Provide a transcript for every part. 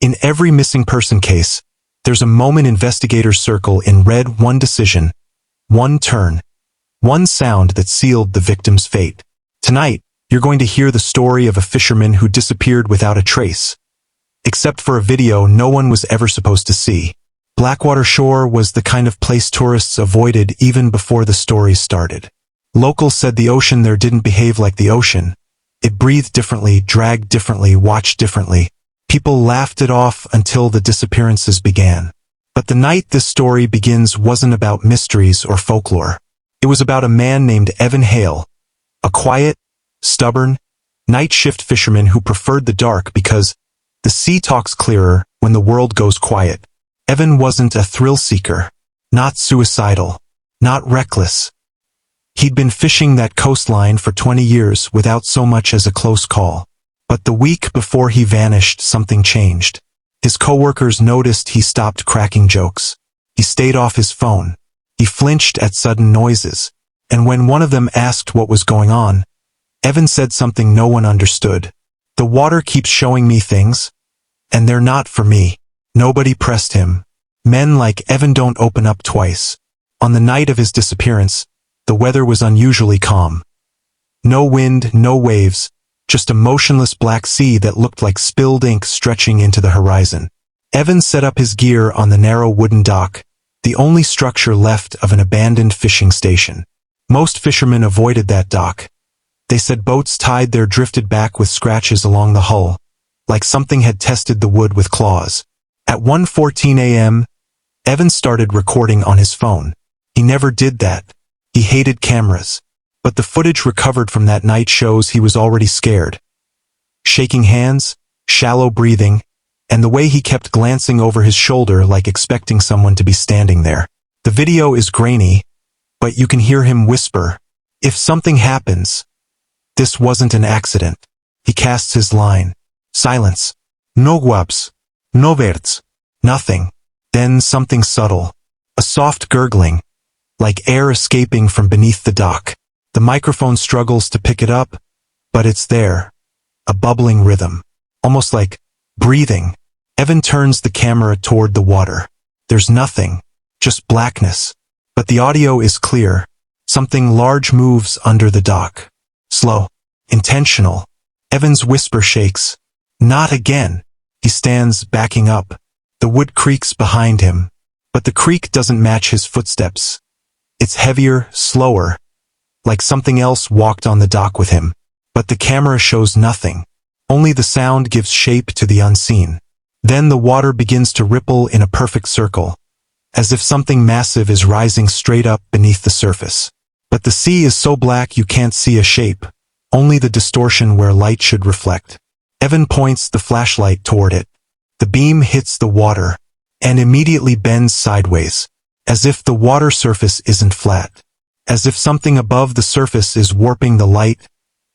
In every missing person case, there's a moment investigators circle in red: one decision, one turn, one sound that sealed the victim's fate. Tonight, you're going to hear the story of a fisherman who disappeared without a trace, except for a video no one was ever supposed to see. Blackwater Shore was the kind of place tourists avoided even before the stories started. Locals said the ocean there didn't behave like the ocean. It breathed differently, dragged differently, watched differently. People laughed it off until the disappearances began. But the night this story begins wasn't about mysteries or folklore. It was about a man named Evan Hale, a quiet, stubborn, night shift fisherman who preferred the dark because the sea talks clearer when the world goes quiet. Evan wasn't a thrill seeker, not suicidal, not reckless. He'd been fishing that coastline for 20 years without so much as a close call. But the week before he vanished, something changed. His coworkers noticed he stopped cracking jokes. He stayed off his phone. He flinched at sudden noises. And when one of them asked what was going on, Evan said something no one understood. "The water keeps showing me things, and they're not for me." Nobody pressed him. Men like Evan don't open up twice. On the night of his disappearance, the weather was unusually calm. No wind, no waves, just a motionless black sea that looked like spilled ink stretching into the horizon. Evan set up his gear on the narrow wooden dock, the only structure left of an abandoned fishing station. Most fishermen avoided that dock. They said boats tied there drifted back with scratches along the hull, like something had tested the wood with claws. At 1:14 a.m., Evan started recording on his phone. He never did that. He hated cameras. But the footage recovered from that night shows he was already scared. Shaking hands, shallow breathing, and the way he kept glancing over his shoulder like expecting someone to be standing there. The video is grainy, but you can hear him whisper, "If something happens, this wasn't an accident." He casts his line. Silence. No guaps. No verts. Nothing. Then something subtle. A soft gurgling, like air escaping from beneath the dock. The microphone struggles to pick it up, but it's there. A bubbling rhythm. Almost like breathing. Evan turns the camera toward the water. There's nothing. Just blackness. But the audio is clear. Something large moves under the dock. Slow. Intentional. Evan's whisper shakes. Not again. He stands, backing up. The wood creaks behind him. But the creak doesn't match his footsteps. It's heavier, slower, like something else walked on the dock with him. But the camera shows nothing. Only the sound gives shape to the unseen. Then the water begins to ripple in a perfect circle, as if something massive is rising straight up beneath the surface. But the sea is so black you can't see a shape, only the distortion where light should reflect. Evan points the flashlight toward it. The beam hits the water, and immediately bends sideways, as if the water surface isn't flat. As if something above the surface is warping the light,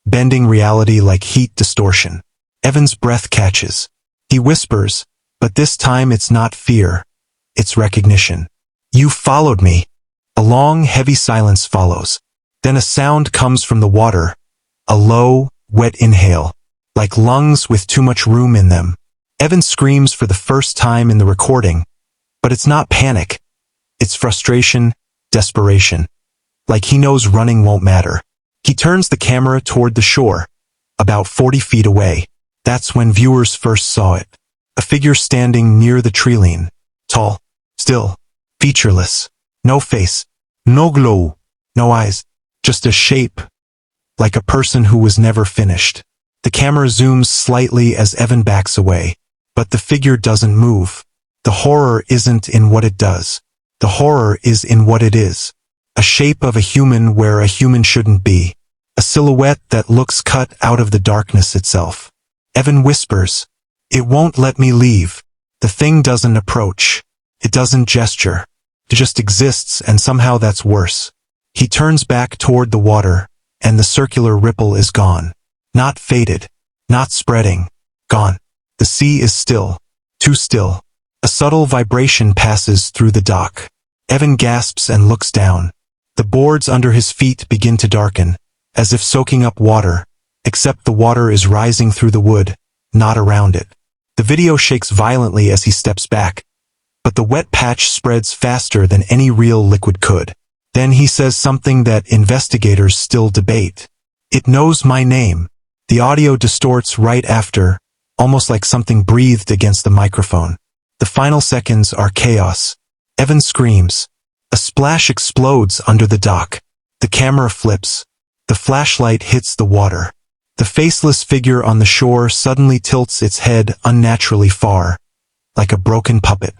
bending reality like heat distortion. Evan's breath catches. He whispers, but this time it's not fear. It's recognition. "You followed me." A long, heavy silence follows. Then a sound comes from the water. A low, wet inhale, like lungs with too much room in them. Evan screams for the first time in the recording, but it's not panic. It's frustration, desperation. Like he knows running won't matter. He turns the camera toward the shore, about 40 feet away. That's when viewers first saw it. A figure standing near the treeline. Tall, still, featureless. No face, no glow, no eyes. Just a shape, like a person who was never finished. The camera zooms slightly as Evan backs away. But the figure doesn't move. The horror isn't in what it does. The horror is in what it is. A shape of a human where a human shouldn't be. A silhouette that looks cut out of the darkness itself. Evan whispers, "It won't let me leave." The thing doesn't approach. It doesn't gesture. It just exists, and somehow that's worse. He turns back toward the water, and the circular ripple is gone. Not faded. Not spreading. Gone. The sea is still. Too still. A subtle vibration passes through the dock. Evan gasps and looks down. The boards under his feet begin to darken, as if soaking up water, except the water is rising through the wood, not around it. The video shakes violently as he steps back, but the wet patch spreads faster than any real liquid could. Then he says something that investigators still debate. "It knows my name." The audio distorts right after, almost like something breathed against the microphone. The final seconds are chaos. Evan screams. A splash explodes under the dock. The camera flips. The flashlight hits the water. The faceless figure on the shore suddenly tilts its head unnaturally far, like a broken puppet.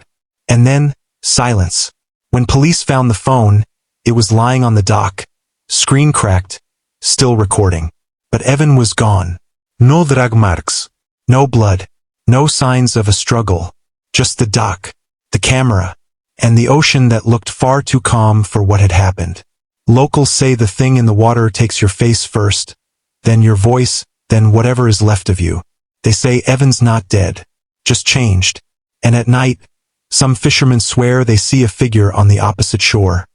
And then, silence. When police found the phone, it was lying on the dock, screen cracked, still recording. But Evan was gone. No drag marks. No blood. No signs of a struggle. Just the dock, the camera, and the ocean that looked far too calm for what had happened. Locals say the thing in the water takes your face first, then your voice, then whatever is left of you. They say Evan's not dead, just changed. And at night, some fishermen swear they see a figure on the opposite shore.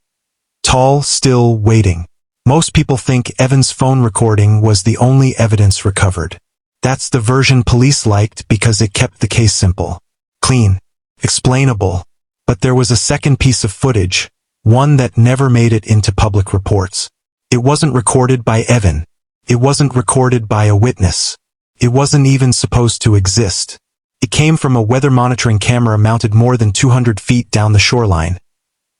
Tall, still, waiting. Most people think Evan's phone recording was the only evidence recovered. That's the version police liked because it kept the case simple, clean, explainable. But there was a second piece of footage, one that never made it into public reports. It wasn't recorded by Evan. It wasn't recorded by a witness. It wasn't even supposed to exist. It came from a weather monitoring camera mounted more than 200 feet down the shoreline.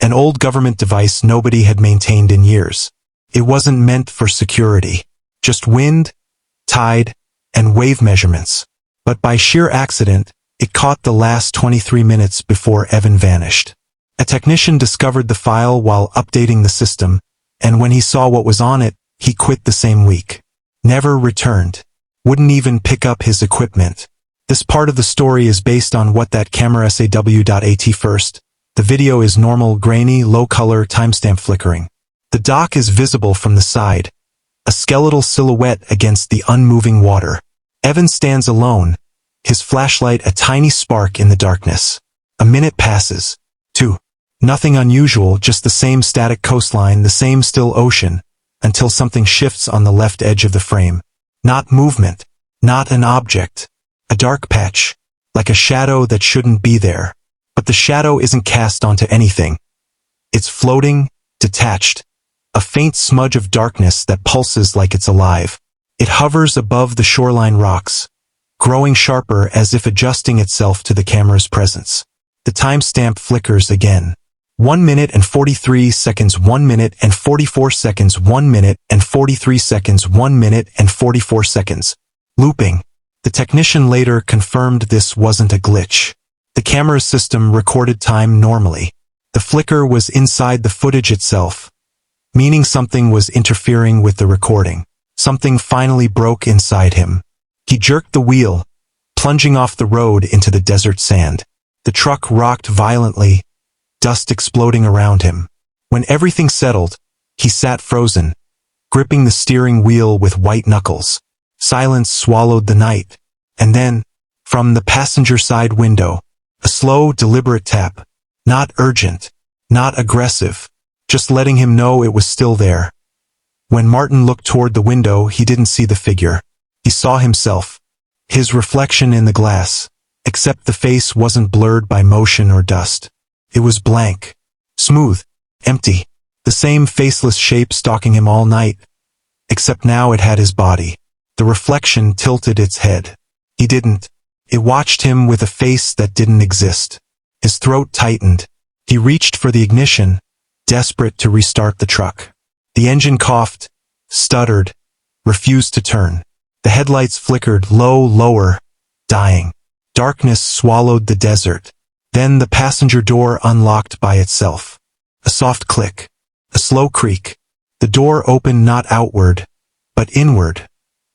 An old government device nobody had maintained in years. It wasn't meant for security. Just wind, tide, and wave measurements. But by sheer accident, it caught the last 23 minutes before Evan vanished. A technician discovered the file while updating the system, and when he saw what was on it, he quit the same week. Never returned. Wouldn't even pick up his equipment. This part of the story is based on what that camera SAW.at first. The video is normal, grainy, low-color, timestamp flickering. The dock is visible from the side, a skeletal silhouette against the unmoving water. Evan stands alone, his flashlight a tiny spark in the darkness. A minute passes. 2. Nothing unusual, just the same static coastline, the same still ocean, until something shifts on the left edge of the frame. Not movement, not an object. A dark patch, like a shadow that shouldn't be there. But the shadow isn't cast onto anything. It's floating, detached. A faint smudge of darkness that pulses like it's alive. It hovers above the shoreline rocks, growing sharper as if adjusting itself to the camera's presence. The timestamp flickers again. 1 minute and 43 seconds, 1 minute and 44 seconds, 1 minute and 43 seconds, 1 minute and 44 seconds. Looping. The technician later confirmed this wasn't a glitch. The camera system recorded time normally. The flicker was inside the footage itself, meaning something was interfering with the recording. Something finally broke inside him. He jerked the wheel, plunging off the road into the desert sand. The truck rocked violently, dust exploding around him. When everything settled, he sat frozen, gripping the steering wheel with white knuckles. Silence swallowed the night. And then, from the passenger side window, a slow, deliberate tap. Not urgent, not aggressive, just letting him know it was still there. When Martin looked toward the window, he didn't see the figure. He saw himself, his reflection in the glass, except the face wasn't blurred by motion or dust. It was blank, smooth, empty, the same faceless shape stalking him all night, except now it had his body. The reflection tilted its head. He didn't. It watched him with a face that didn't exist. His throat tightened. He reached for the ignition, desperate to restart the truck. The engine coughed, stuttered, refused to turn. The headlights flickered low, lower, dying. Darkness swallowed the desert. Then the passenger door unlocked by itself. A soft click. A slow creak. The door opened not outward, but inward.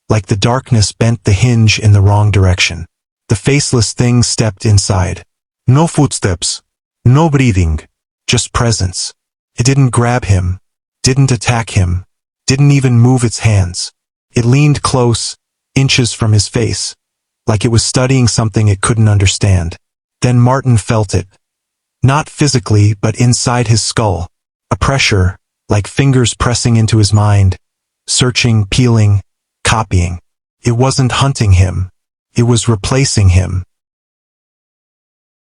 Like the darkness bent the hinge in the wrong direction. The faceless thing stepped inside. No footsteps. No breathing. Just presence. It didn't grab him. Didn't attack him. Didn't even move its hands. It leaned close, inches from his face, like it was studying something it couldn't understand. Then Martin felt it. Not physically, but inside his skull. A pressure, like fingers pressing into his mind. Searching, peeling, copying. It wasn't hunting him. It was replacing him.